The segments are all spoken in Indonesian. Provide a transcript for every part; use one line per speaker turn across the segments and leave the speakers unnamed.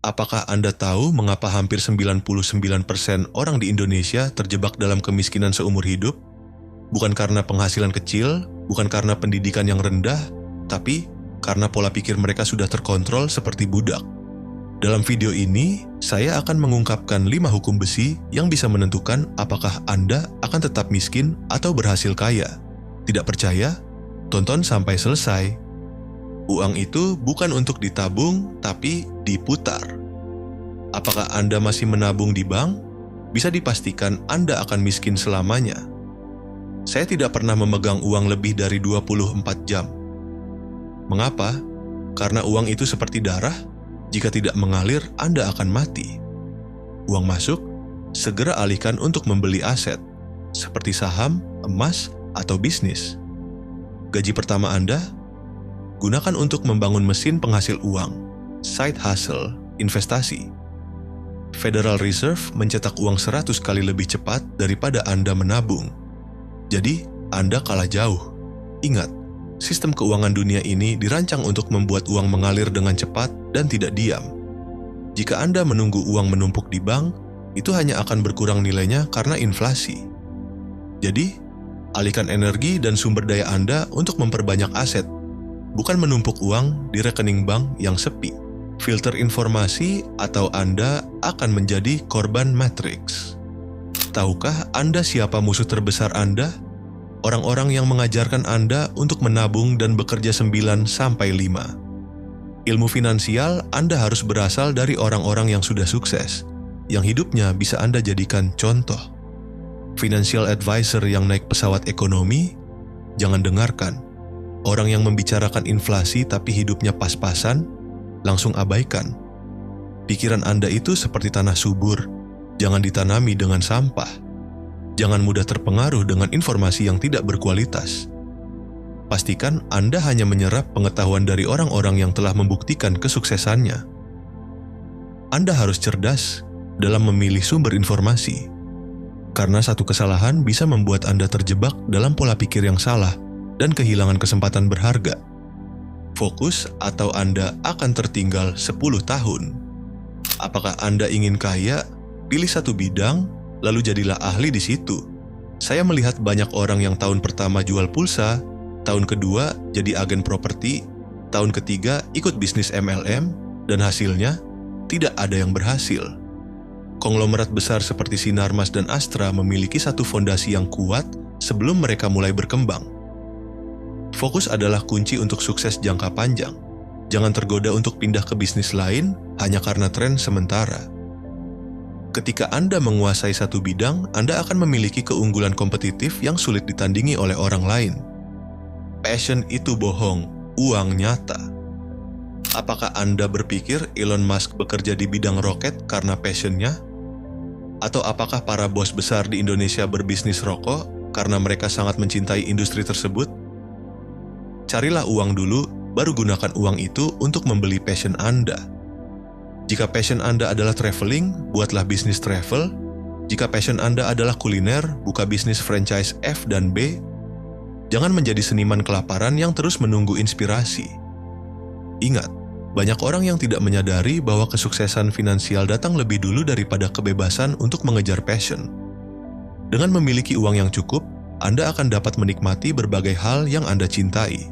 Apakah Anda tahu mengapa hampir 99% orang di Indonesia terjebak dalam kemiskinan seumur hidup? Bukan karena penghasilan kecil, bukan karena pendidikan yang rendah, tapi karena pola pikir mereka sudah terkontrol seperti budak. Dalam video ini, saya akan mengungkapkan 5 hukum besi yang bisa menentukan apakah Anda akan tetap miskin atau berhasil kaya. Tidak percaya? Tonton sampai selesai. Uang itu bukan untuk ditabung, tapi diputar. Apakah Anda masih menabung di bank? Bisa dipastikan Anda akan miskin selamanya. Saya tidak pernah memegang uang lebih dari 24 jam. Mengapa? Karena uang itu seperti darah. Jika tidak mengalir, Anda akan mati. Uang masuk, segera alihkan untuk membeli aset, seperti saham, emas, atau bisnis. Gaji pertama Anda, gunakan untuk membangun mesin penghasil uang, side hustle, investasi. Federal Reserve mencetak uang 100 kali lebih cepat daripada Anda menabung. Jadi, Anda kalah jauh. Ingat, sistem keuangan dunia ini dirancang untuk membuat uang mengalir dengan cepat dan tidak diam. Jika Anda menunggu uang menumpuk di bank, itu hanya akan berkurang nilainya karena inflasi. Jadi, alihkan energi dan sumber daya Anda untuk memperbanyak aset, bukan menumpuk uang di rekening bank yang sepi. Filter informasi atau Anda akan menjadi korban matriks. Tahukah Anda siapa musuh terbesar Anda? Orang-orang yang mengajarkan Anda untuk menabung dan bekerja 9-5. Ilmu finansial Anda harus berasal dari orang-orang yang sudah sukses, yang hidupnya bisa Anda jadikan contoh. Financial advisor yang naik pesawat ekonomi, jangan dengarkan. Orang yang membicarakan inflasi tapi hidupnya pas-pasan, langsung abaikan. Pikiran Anda itu seperti tanah subur, jangan ditanami dengan sampah. Jangan mudah terpengaruh dengan informasi yang tidak berkualitas. Pastikan Anda hanya menyerap pengetahuan dari orang-orang yang telah membuktikan kesuksesannya. Anda harus cerdas dalam memilih sumber informasi, karena satu kesalahan bisa membuat Anda terjebak dalam pola pikir yang salah dan kehilangan kesempatan berharga. Fokus atau Anda akan tertinggal 10 tahun. Apakah Anda ingin kaya? Pilih satu bidang, lalu jadilah ahli di situ. Saya melihat banyak orang yang tahun pertama jual pulsa, tahun kedua jadi agen properti, tahun ketiga ikut bisnis MLM, dan hasilnya tidak ada yang berhasil. Konglomerat besar seperti Sinarmas dan Astra memiliki satu fondasi yang kuat sebelum mereka mulai berkembang. Fokus adalah kunci untuk sukses jangka panjang. Jangan tergoda untuk pindah ke bisnis lain hanya karena tren sementara. Ketika Anda menguasai satu bidang, Anda akan memiliki keunggulan kompetitif yang sulit ditandingi oleh orang lain. Passion itu bohong, uang nyata. Apakah Anda berpikir Elon Musk bekerja di bidang roket karena passionnya? Atau apakah para bos besar di Indonesia berbisnis rokok karena mereka sangat mencintai industri tersebut? Carilah uang dulu, baru gunakan uang itu untuk membeli passion Anda. Jika passion Anda adalah traveling, buatlah bisnis travel. Jika passion Anda adalah kuliner, buka bisnis franchise F dan B. Jangan menjadi seniman kelaparan yang terus menunggu inspirasi. Ingat, banyak orang yang tidak menyadari bahwa kesuksesan finansial datang lebih dulu daripada kebebasan untuk mengejar passion. Dengan memiliki uang yang cukup, Anda akan dapat menikmati berbagai hal yang Anda cintai.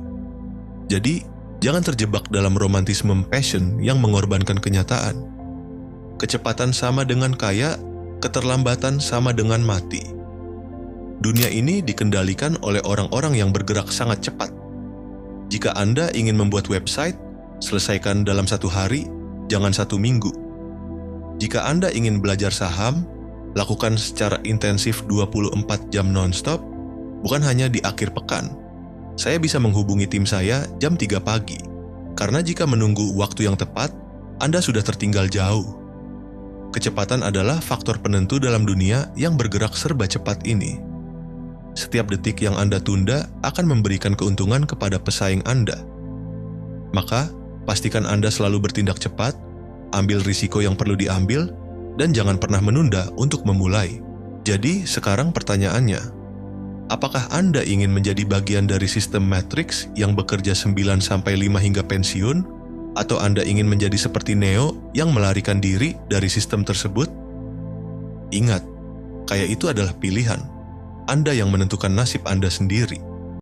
Jadi, jangan terjebak dalam romantisme passion yang mengorbankan kenyataan. Kecepatan sama dengan kaya, keterlambatan sama dengan mati. Dunia ini dikendalikan oleh orang-orang yang bergerak sangat cepat. Jika Anda ingin membuat website, selesaikan dalam 1 hari, jangan 1 minggu. Jika Anda ingin belajar saham, lakukan secara intensif 24 jam non-stop, bukan hanya di akhir pekan. Saya bisa menghubungi tim saya jam 3 pagi, karena jika menunggu waktu yang tepat, Anda sudah tertinggal jauh. Kecepatan adalah faktor penentu dalam dunia yang bergerak serba cepat ini. Setiap detik yang Anda tunda akan memberikan keuntungan kepada pesaing Anda. Maka, pastikan Anda selalu bertindak cepat, ambil risiko yang perlu diambil, dan jangan pernah menunda untuk memulai. Jadi, sekarang pertanyaannya, apakah Anda ingin menjadi bagian dari sistem matriks yang bekerja 9-5 hingga pensiun? Atau Anda ingin menjadi seperti Neo yang melarikan diri dari sistem tersebut? Ingat, kaya itu adalah pilihan. Anda yang menentukan nasib Anda sendiri.